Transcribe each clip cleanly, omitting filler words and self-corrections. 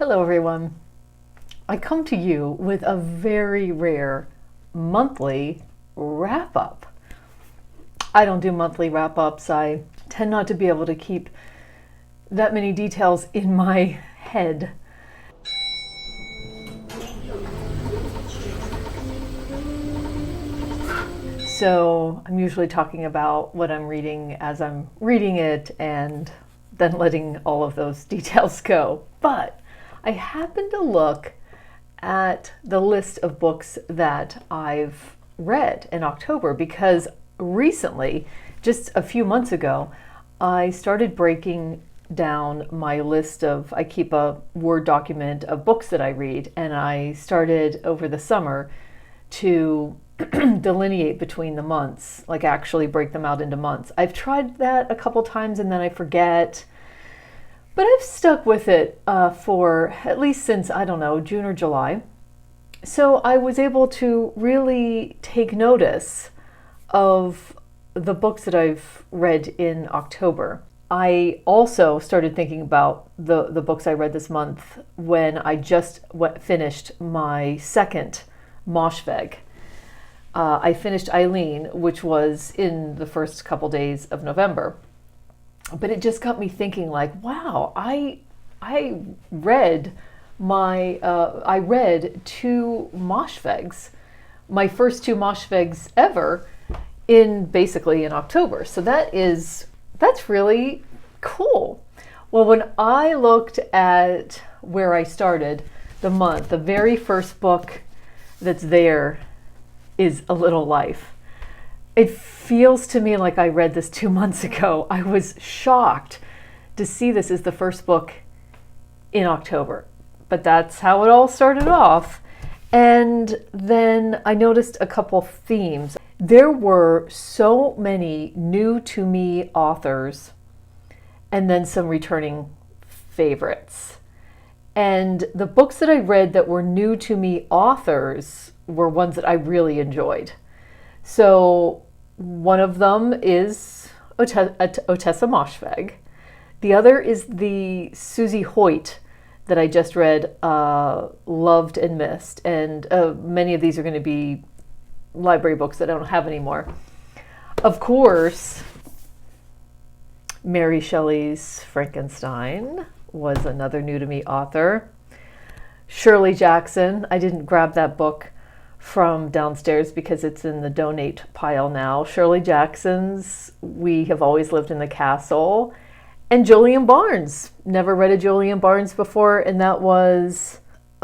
Hello everyone. I come to you with a very rare monthly wrap-up. I don't do monthly wrap-ups. I tend not to be able to keep that many details in my head. So I'm usually talking about what I'm reading as I'm reading it and then letting all of those details go. But I happened to look at the list of books that I've read in October because recently, just a few months ago, I started breaking down my list of, I keep a Word document of books that I read, and I started over the summer to delineate between the months, like actually break them out into months. I've tried that a couple times and then I forget. But I've stuck with it for at least since, I don't know, June or July. So I was able to really take notice of the books that I've read in October. I also started thinking about the books I read this month when I just finished my second Moshfesh. I finished Eileen, which was in the first couple days of November. But it just got me thinking, like, wow, I read two Moshfeghs, my first two Moshfeghs ever, basically in October. So that's really cool. Well, when I looked at where I started the month, the very first book that's there is A Little Life. It feels to me like I read this 2 months ago. I was shocked to see this as the first book in October, but that's how it all started off. And then I noticed a couple themes. There were so many new to me authors and then some returning favorites. And the books that I read that were new to me authors were ones that I really enjoyed. So one of them is Ottessa Moshfesh. The other is the Suzie Hoyt that I just read, Loved and Missed. And many of these are going to be library books that I don't have anymore. Of course, Mary Shelley's Frankenstein was another new to me author. Shirley Jackson, I didn't grab that book from downstairs because it's in the donate pile now. Shirley Jackson's We Have Always Lived in the Castle. And Julian Barnes. Never read a Julian Barnes before, and that was,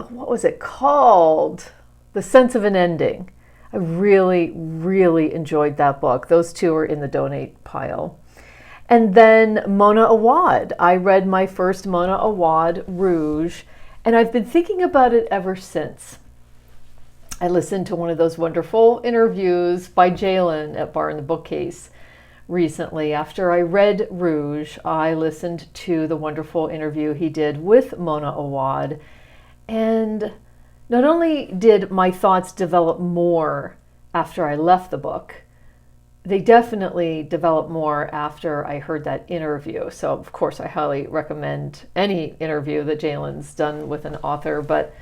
what was it called? The Sense of an Ending. I really, really enjoyed that book. Those two are in the donate pile. And then Mona Awad. I read my first Mona Awad, Rouge, and I've been thinking about it ever since. I listened to one of those wonderful interviews by Jalen at Bar in the Bookcase recently. After I read Rouge, I listened to the wonderful interview he did with Mona Awad. And not only did my thoughts develop more after I left the book, they definitely developed more after I heard that interview. So, of course, I highly recommend any interview that Jalen's done with an author, but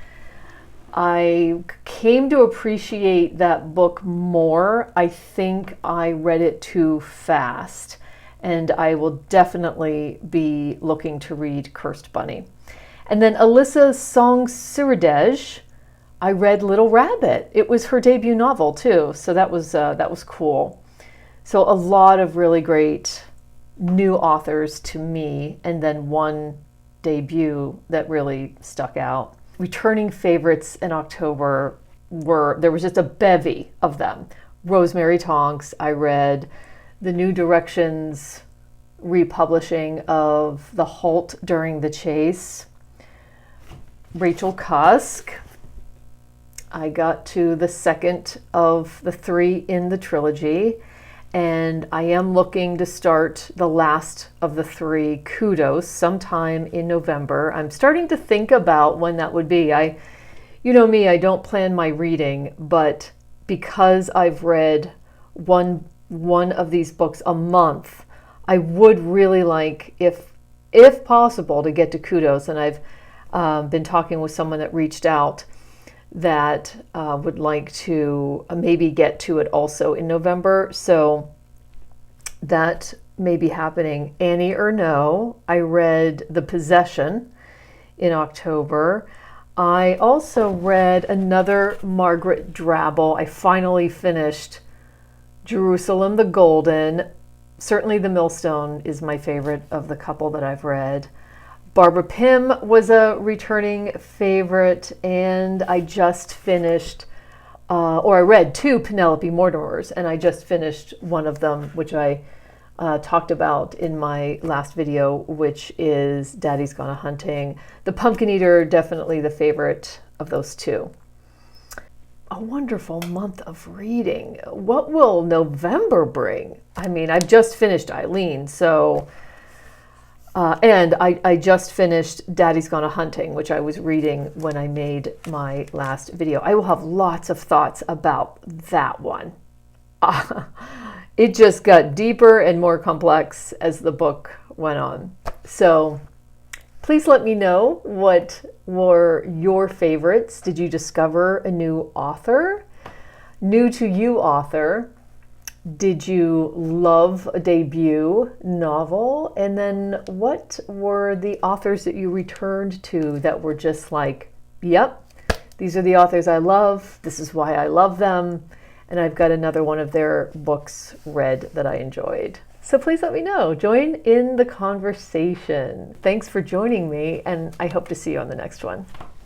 I came to appreciate that book more. I think I read it too fast, and I will definitely be looking to read Cursed Bunny. And then Alyssa Song-Siradej, I read Little Rabbit. It was her debut novel too, so that was cool. So a lot of really great new authors to me, and then one debut that really stuck out. Returning favorites in October there was just a bevy of them. Rosemary Tonks, I read the New Directions republishing of The Halt During the Chase. Rachel Cusk, I got to the second of the three in the trilogy, and I am looking to start the last of the three, Kudos, sometime in November. I'm starting to think about when that would be. You know me, I don't plan my reading, but because I've read one of these books a month, I would really like, if possible, to get to Kudos, and Been talking with someone that reached out that would like to maybe get to it also in November. So that may be happening. Annie Ernaux, I read The Possession in October. I also read another Margaret Drabble. I finally finished Jerusalem the Golden. Certainly The Millstone is my favorite of the couple that I've read. Barbara Pym was a returning favorite, and I just finished, or I read 2 Penelope Mortimers, and I just finished one of them, which I talked about in my last video, which is Daddy's Gone A-Hunting. The Pumpkin Eater, definitely the favorite of those 2. A wonderful month of reading. What will November bring? I mean, I've just finished Eileen, so... and I just finished Daddy's Gone A-Hunting, which I was reading when I made my last video. I will have lots of thoughts about that one. It just got deeper and more complex as the book went on. So please let me know what were your favorites. Did you discover a new author? New to you author? Did you love a debut novel? And then what were the authors that you returned to that were just like, yep, these are the authors I love. This is why I love them. And I've got another one of their books read that I enjoyed. So please let me know. Join in the conversation. Thanks for joining me, and I hope to see you on the next one.